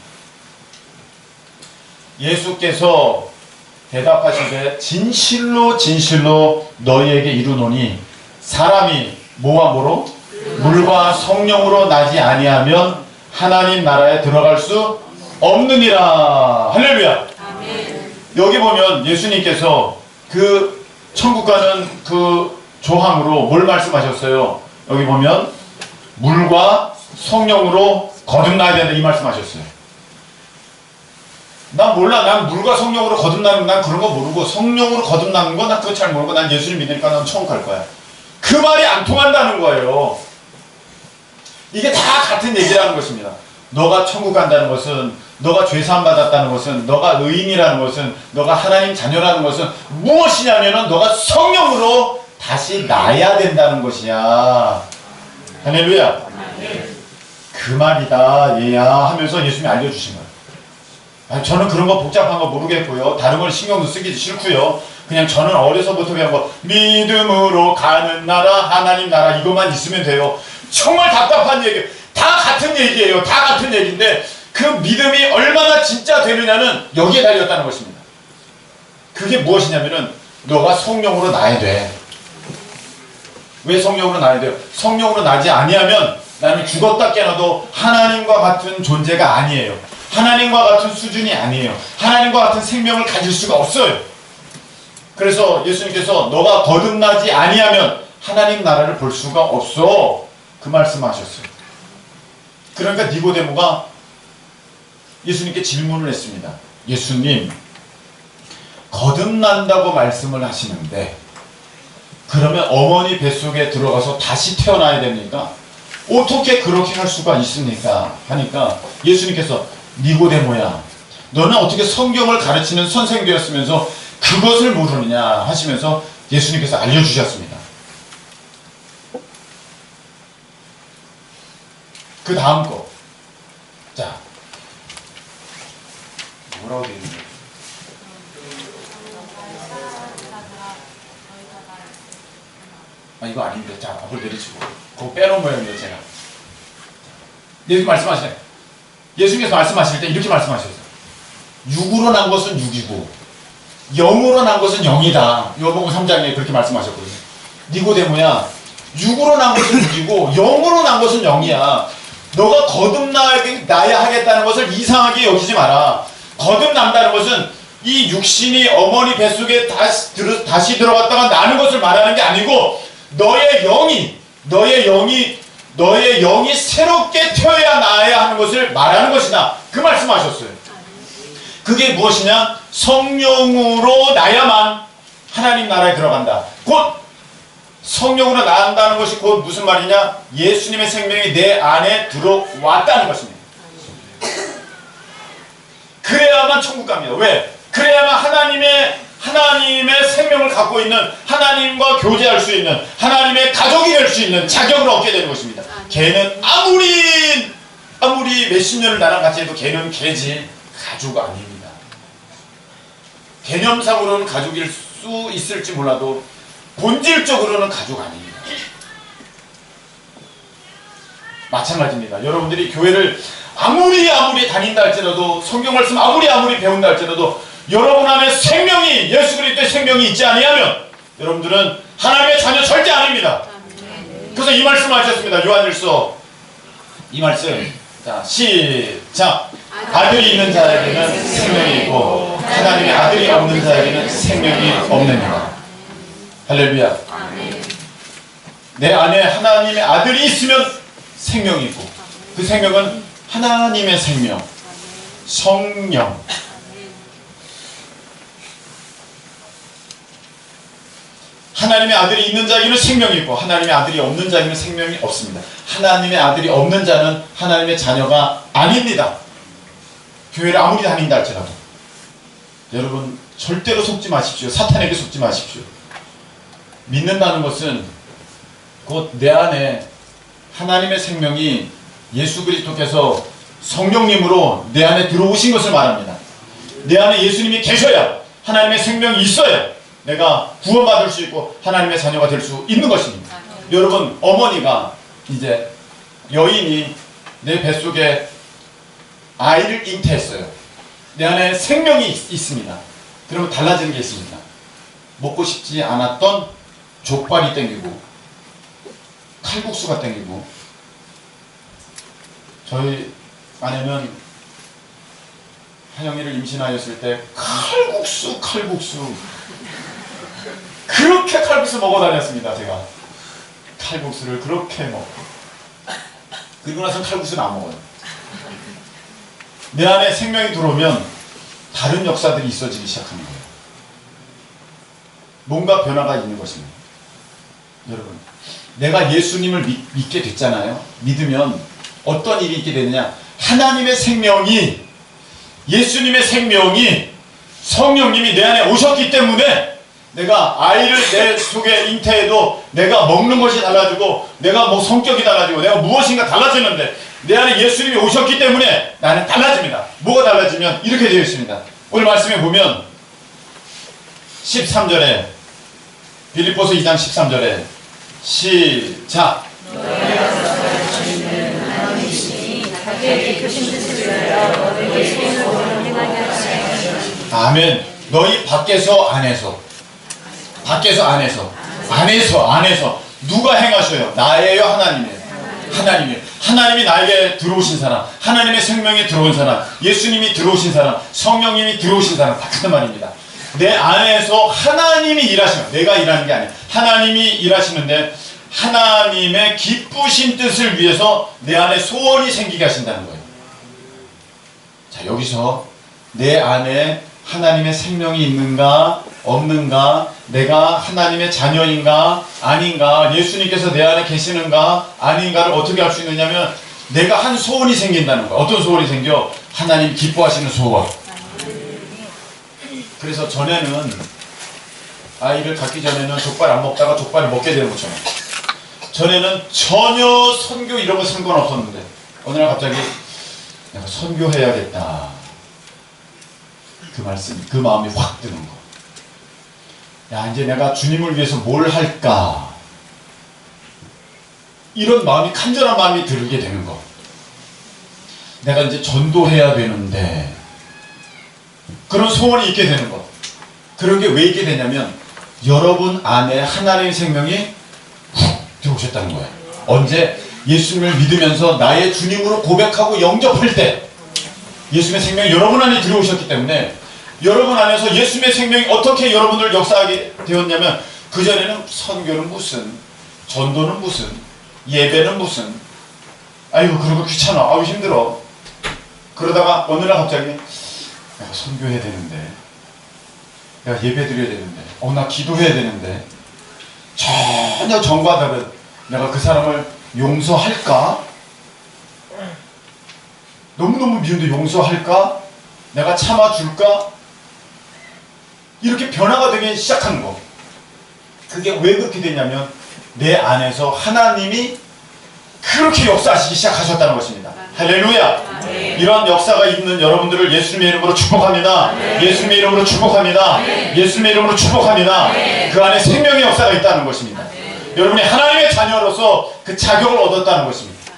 예수께서 대답하시되 진실로 진실로 너희에게 이르노니 사람이 뭐와 뭐로? 물과 성령으로 나지 아니하면 하나님 나라에 들어갈 수 없느니라. 할렐루야. 아멘. 여기 보면 예수님께서 그 천국 가는 그 조항으로 뭘 말씀하셨어요? 여기 보면 물과 성령으로 거듭나야 된다 이 말씀하셨어요. 난 몰라. 난 물과 성령으로 거듭나는 난 그런 거 모르고 성령으로 거듭나는 거 난 그거 잘 모르고 난 예수님 믿으니까 난 천국 갈 거야. 그 말이 안 통한다는 거예요. 이게 다 같은 얘기라는 것입니다. 너가 천국 간다는 것은 너가 죄사함 받았다는 것은 너가 의인이라는 것은 너가 하나님 자녀라는 것은 무엇이냐면은 너가 성령으로 다시 나야 된다는 것이야. 할렐루야. 그 말이다 얘야 하면서 예수님이 알려주신 거예요. 저는 그런 거 복잡한 거 모르겠고요. 다른 걸 신경도 쓰기 싫고요. 그냥 저는 어려서부터 배운 거 믿음으로 가는 나라 하나님 나라 이것만 있으면 돼요. 정말 답답한 얘기. 다 같은 얘기예요. 다 같은 얘기인데 그 믿음이 얼마나 진짜 되느냐는 여기에 달렸다는 것입니다. 그게 무엇이냐면은 너가 성령으로 나야 돼. 왜 성령으로 나야 돼요? 성령으로 나지 아니하면 나는 죽었다 깨어나도 하나님과 같은 존재가 아니에요. 하나님과 같은 수준이 아니에요. 하나님과 같은 생명을 가질 수가 없어요. 그래서 예수님께서 너가 거듭나지 아니하면 하나님 나라를 볼 수가 없어. 그 말씀하셨어요. 그러니까 니고데모가 예수님께 질문을 했습니다. 예수님, 거듭난다고 말씀을 하시는데 그러면 어머니 뱃속에 들어가서 다시 태어나야 됩니까? 어떻게 그렇게 할 수가 있습니까? 하니까 예수님께서 니고데모야, 너는 어떻게 성경을 가르치는 선생 되었으면서 그것을 모르느냐 하시면서 예수님께서 알려주셨습니다. 그 다음 거. 자, 뭐라고 되어 있는 거예요? 아, 이거 아닌데. 자, 앞으로 내리치고. 그거 빼놓은 모양이에요, 제가. 예수님 말씀하시네. 예수님께서 말씀하실 때 이렇게 말씀하셨어요. 육으로 난 것은 육이고, 영으로 난 것은 영이다. 요한복음 3장에 그렇게 말씀하셨거든요. 니고데모야, 육으로 난 것은 육이고, 영으로 난 것은 영이야. 너가 거듭나야 하겠다는 것을 이상하게 여기지 마라. 거듭난다는 것은 이 육신이 어머니 뱃속에 다시 들어갔다가 나는 것을 말하는 게 아니고 너의 영이 새롭게 태어야 나야 하는 것을 말하는 것이다. 그 말씀하셨어요. 그게 무엇이냐? 성령으로 나야만 하나님 나라에 들어간다. 곧 성령으로 나간다는 것이 곧 무슨 말이냐? 예수님의 생명이 내 안에 들어왔다는 것입니다. 그래야만 천국 갑니다. 왜? 그래야만 하나님의 생명을 갖고 있는, 하나님과 교제할 수 있는, 하나님의 가족이 될 수 있는 자격을 얻게 되는 것입니다. 걔는 아무리 몇십 년을 나랑 같이 해도 걔는 걔지 가족 아닙니다. 개념상으로는 가족일 수 있을지 몰라도 본질적으로는 가족 아닙니다. 마찬가지입니다. 여러분들이 교회를 아무리 다닌다 할지라도, 성경 말씀 아무리 배운다 할지라도 여러분 안에 생명이, 예수 그리스도의 생명이 있지 아니하면 여러분들은 하나님의 자녀 절대 아닙니다. 그래서 이 말씀을 하셨습니다. 요한일서 이 말씀. 자, 시작. 아들이 있는 자에게는 생명이 있고 하나님의 아들이 없는 자에게는 생명이 없느니라. 할렐루야. 내 안에 하나님의 아들이 있으면 생명이 있고 그 생명은 하나님의 생명, 성령. 하나님의 아들이 있는 자에게는 생명이 있고 하나님의 아들이 없는 자에게는 생명이 없습니다. 하나님의 아들이 없는 자는 하나님의 자녀가 아닙니다. 교회를 아무리 다닌다 할지라도. 여러분 절대로 속지 마십시오. 사탄에게 속지 마십시오. 믿는다는 것은 곧 내 안에 하나님의 생명이 예수 그리스도께서 성령님으로 내 안에 들어오신 것을 말합니다. 내 안에 예수님이 계셔야, 하나님의 생명이 있어야 내가 구원받을 수 있고 하나님의 자녀가 될 수 있는 것입니다. 여러분, 어머니가 이제 여인이 내 뱃속에 아이를 잉태했어요. 내 안에 생명이 있습니다. 그러면 달라지는 게 있습니다. 먹고 싶지 않았던 족발이 땡기고 칼국수가 땡기고. 저희 아내는 하영이를 임신하였을 때 칼국수 그렇게 칼국수 먹어 다녔습니다. 제가 칼국수를 그렇게 먹고, 그리고 나서 칼국수는 안 먹어요. 내 안에 생명이 들어오면 다른 역사들이 있어지기 시작하는 거예요. 뭔가 변화가 있는 것입니다. 여러분, 내가 예수님을 믿게 됐잖아요. 믿으면 어떤 일이 있게 되느냐? 하나님의 생명이, 예수님의 생명이, 성령님이 내 안에 오셨기 때문에 내가 아이를 내 속에 잉태해도 내가 먹는 것이 달라지고 내가 뭐 성격이 달라지고 내가 무엇인가 달라지는데 내 안에 예수님이 오셨기 때문에 나는 달라집니다. 뭐가 달라지면 이렇게 되어 있습니다. 오늘 말씀에 보면 13절에, 빌립보서 2장 13절에 시작. 아멘. 너희 밖에서 안에서 누가 행하셔요? 나예요, 하나님이에요. 하나님이 나에게 들어오신 사람, 하나님의 생명에 들어온 사람, 예수님이 들어오신 사람, 성령님이 들어오신 사람, 다 같은 말입니다. 내 안에서 하나님이 일하시는, 내가 일하는 게 아니에요. 하나님이 일하시는데 하나님의 기쁘신 뜻을 위해서 내 안에 소원이 생기게 하신다는 거예요. 자, 여기서 내 안에 하나님의 생명이 있는가 없는가, 내가 하나님의 자녀인가 아닌가, 예수님께서 내 안에 계시는가 아닌가를 어떻게 알 수 있느냐면 내가 한 소원이 생긴다는 거야. 어떤 소원이 생겨? 하나님 기뻐하시는 소원. 그래서 전에는 아이를 갖기 전에는 족발 안 먹다가 족발을 먹게 되는 것처럼, 전에는 전혀 선교 이런 거 상관없었는데 어느 날 갑자기 내가 선교해야겠다, 그 말씀, 그 마음이 확 드는 거. 야, 이제 내가 주님을 위해서 뭘 할까, 이런 마음이, 간절한 마음이 들게 되는 거. 내가 이제 전도해야 되는데, 그런 소원이 있게 되는 거. 그런 게 왜 있게 되냐면 여러분 안에 하나님의 생명이 훅 들어오셨다는 거예요. 언제? 예수님을 믿으면서 나의 주님으로 고백하고 영접할 때 예수님의 생명이 여러분 안에 들어오셨기 때문에, 여러분 안에서 예수님의 생명이 어떻게 여러분들 역사하게 되었냐면, 그전에는 선교는 무슨, 전도는 무슨, 예배는 무슨, 아이고 그런 거 귀찮아, 아유 힘들어. 그러다가 어느 날 갑자기 내가 선교해야 되는데, 내가 예배 드려야 되는데, 나 기도해야 되는데, 전혀 전과 다른, 내가 그 사람을 용서할까? 너무너무 미운데 용서할까? 내가 참아줄까? 이렇게 변화가 되기 시작하는 거. 그게 왜 그렇게 되냐면 내 안에서 하나님이 그렇게 역사하시기 시작하셨다는 것입니다. 할렐루야. 이런 역사가 있는 여러분들을 예수님의 이름으로 축복합니다. 예수님의 이름으로 축복합니다. 예수님의 이름으로 축복합니다. 그 안에 생명의 역사가 있다는 것입니다. 여러분이 하나님의 자녀로서 그 자격을 얻었다는 것입니다.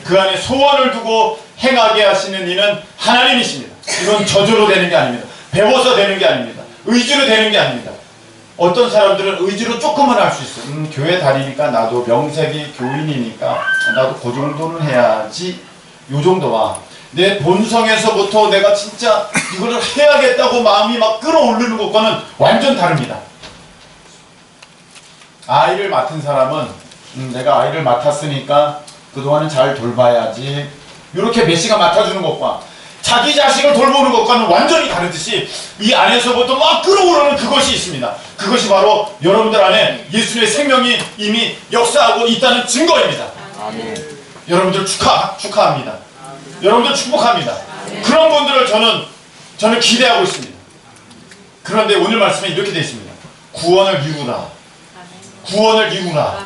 그 안에 소원을 두고 행하게 하시는 이는 하나님이십니다. 이건 저주로 되는 게 아닙니다. 배워서 되는 게 아닙니다. 의지로 되는 게 아닙니다. 어떤 사람들은 의지로 조금은 할 수 있어. 교회 다니니까 나도 명색이 교인이니까 나도 그 정도는 해야지. 요 정도와 내 본성에서부터 내가 진짜 이거를 해야겠다고 마음이 막 끌어오르는 것과는 완전 다릅니다. 아이를 맡은 사람은 내가 아이를 맡았으니까 그동안은 잘 돌봐야지, 이렇게 메시가 맡아주는 것과 자기 자식을 돌보는 것과는 완전히 다르듯이 이 안에서부터 막 끌어오르는 그것이 있습니다. 그것이 바로 여러분들 안에 예수의 생명이 이미 역사하고 있다는 증거입니다. 아멘. 여러분들 축하합니다. 여러분들 축복합니다. 그런 분들을 저는 기대하고 있습니다. 그런데 오늘 말씀에 이렇게 되어 있습니다. 구원을 이루라. 구원을 이루라.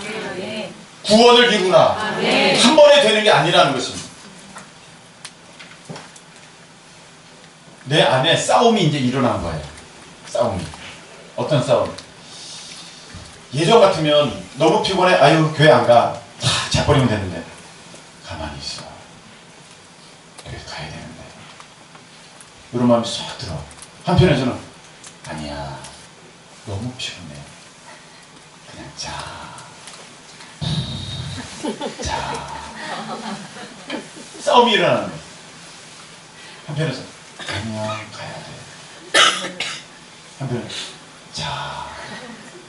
구원을 이루라. 한 번에 되는 게 아니라는 것입니다. 내 안에 싸움이 이제 일어난 거예요. 싸움이. 어떤 싸움? 예전 같으면 너무 피곤해, 아유 교회 안 가, 자버리면 되는데, 가만히 있어, 교회 가야 되는데, 이런 마음이 쏙 들어. 한편에서는 아니야, 너무 피곤해, 그냥 자. 싸움이 일어나는 거예요. 한편에서 아니야, 가야 돼. 한편에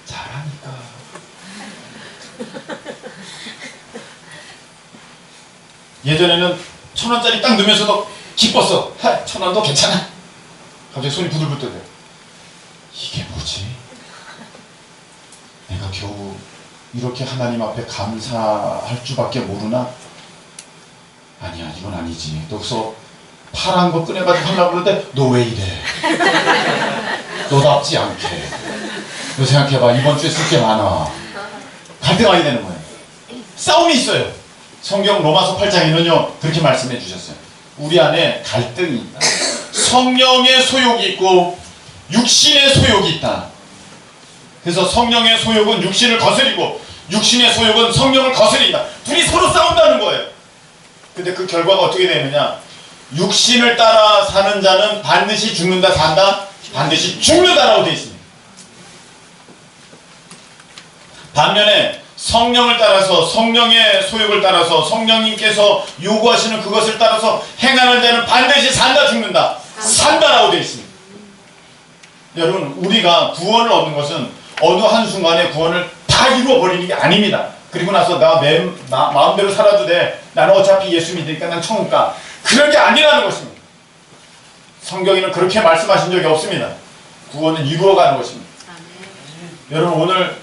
잘하니까. 예전에는 1,000원짜리 딱 넣으면서도 기뻤어. 1,000원도 괜찮아. 갑자기 손이 부들부들 돼. 이게 뭐지? 내가 겨우 이렇게 하나님 앞에 감사할 줄밖에 모르나? 아니야, 이건 아니지. 너서 파란 거 꺼내가지고 하려고 그러는데 너 왜 이래? 너답지 않게. 너 생각해봐, 이번 주에 쓸 게 많아. 갈등하게 되는 거예요. 싸움이 있어요. 성경 로마서 8장에는요 그렇게 말씀해 주셨어요. 우리 안에 갈등이 있다. 성령의 소욕이 있고 육신의 소욕이 있다. 그래서 성령의 소욕은 육신을 거스리고 육신의 소욕은 성령을 거스린다. 둘이 서로 싸운다는 거예요. 근데 그 결과가 어떻게 되느냐? 육신을 따라 사는 자는 반드시 죽는다, 산다? 반드시 죽는다라고 되어 있습니다. 반면에 성령을 따라서, 성령의 소욕을 따라서, 성령님께서 요구하시는 그것을 따라서 행하는 자는 반드시 산다, 죽는다, 산다라고 되어 있습니다. 여러분, 우리가 구원을 얻는 것은 어느 한순간에 구원을 다 이루어버리는 게 아닙니다. 그리고 나서 나 마음대로 살아도 돼, 나는 어차피 예수 믿으니까 난 천국 가, 그런 게 아니라는 것입니다. 성경에는 그렇게 말씀하신 적이 없습니다. 구원은 이루어가는 것입니다. 여러분, 오늘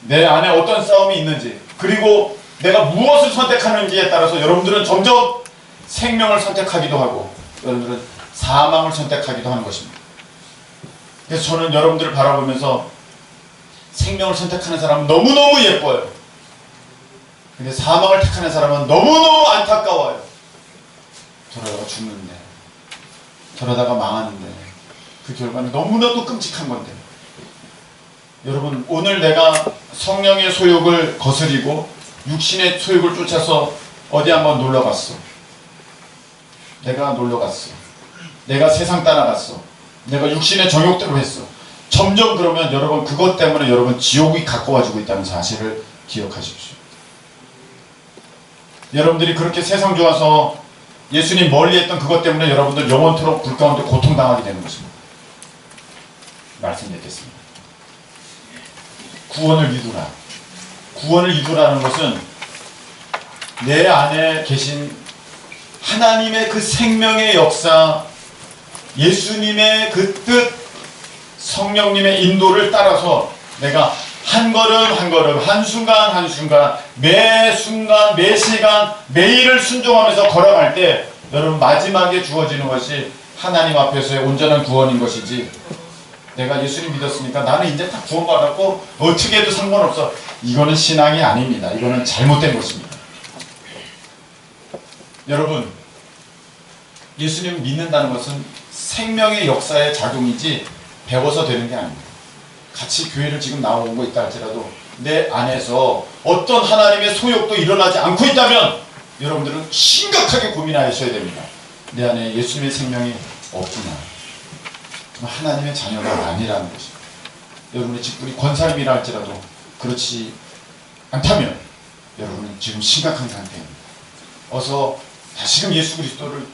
내 안에 어떤 싸움이 있는지, 그리고 내가 무엇을 선택하는지에 따라서 여러분들은 점점 생명을 선택하기도 하고 여러분들은 사망을 선택하기도 하는 것입니다. 그래서 저는 여러분들을 바라보면서 생명을 선택하는 사람은 너무너무 예뻐요. 근데 사망을 택하는 사람은 너무너무 안타까워요. 저러다가 죽는데, 저러다가 망하는데, 그 결과는 너무나도 끔찍한 건데. 여러분, 오늘 내가 성령의 소욕을 거스리고 육신의 소욕을 쫓아서 어디 한번 놀러 갔어. 내가 놀러 갔어. 내가 세상 따라갔어. 내가 육신의 정욕대로 했어. 점점 그러면 여러분, 그것 때문에 여러분 지옥이 가까워지고 있다는 사실을 기억하십시오. 여러분들이 그렇게 세상 좋아서 예수님 멀리했던 그것 때문에 여러분들 영원토록 불 가운데 고통당하게 되는 것입니다. 말씀 맺겠습니다. 구원을 이루라. 구원을 이루라는 것은 내 안에 계신 하나님의 그 생명의 역사, 예수님의 그 뜻, 성령님의 인도를 따라서 내가 한 걸음 한 걸음, 한순간 한순간, 매 순간, 매 시간, 매일을 순종하면서 걸어갈 때 여러분, 마지막에 주어지는 것이 하나님 앞에서의 온전한 구원인 것이지, 내가 예수님 믿었으니까 나는 이제 다 구원받았고 어떻게 해도 상관없어, 이거는 신앙이 아닙니다. 이거는 잘못된 것입니다. 여러분, 예수님 믿는다는 것은 생명의 역사의 작용이지 배워서 되는 게 아닙니다. 같이 교회를 지금 나오는 거 있다 할지라도 내 안에서 어떤 하나님의 소욕도 일어나지 않고 있다면 여러분들은 심각하게 고민하셔야 됩니다. 내 안에 예수님의 생명이 없구나, 하나님의 자녀가 아니라는 것입니다. 여러분의 직분이 권사님이라 할지라도 그렇지 않다면 여러분은 지금 심각한 상태입니다. 어서 다시금 예수 그리스도를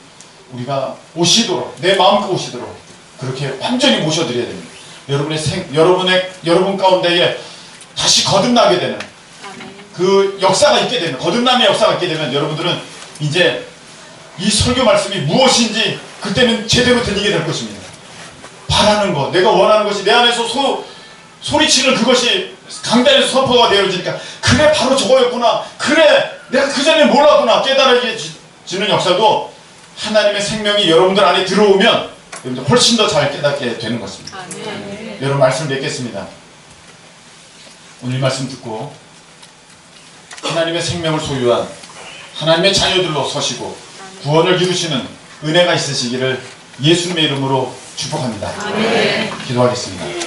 우리가 오시도록, 내 마음껏 오시도록 그렇게 완전히 모셔드려야 됩니다. 여러분 가운데에 다시 거듭나게 되는 그 역사가 있게 되는, 거듭남의 역사가 있게 되면 여러분들은 이제 이 설교 말씀이 무엇인지 그때는 제대로 들리게 될 것입니다. 바라는 것, 내가 원하는 것이 내 안에서 소리치는 그것이 강단에서 선포가 되어지니까, 그래 바로 저거였구나, 그래 내가 그 전에 몰랐구나 깨달아지는 역사도 하나님의 생명이 여러분들 안에 들어오면 여러분들 훨씬 더 잘 깨닫게 되는 것입니다. 여러분, 말씀 맺겠습니다. 오늘 말씀 듣고 하나님의 생명을 소유한 하나님의 자녀들로 서시고 구원을 이루시는 은혜가 있으시기를 예수님의 이름으로 축복합니다. 기도하겠습니다.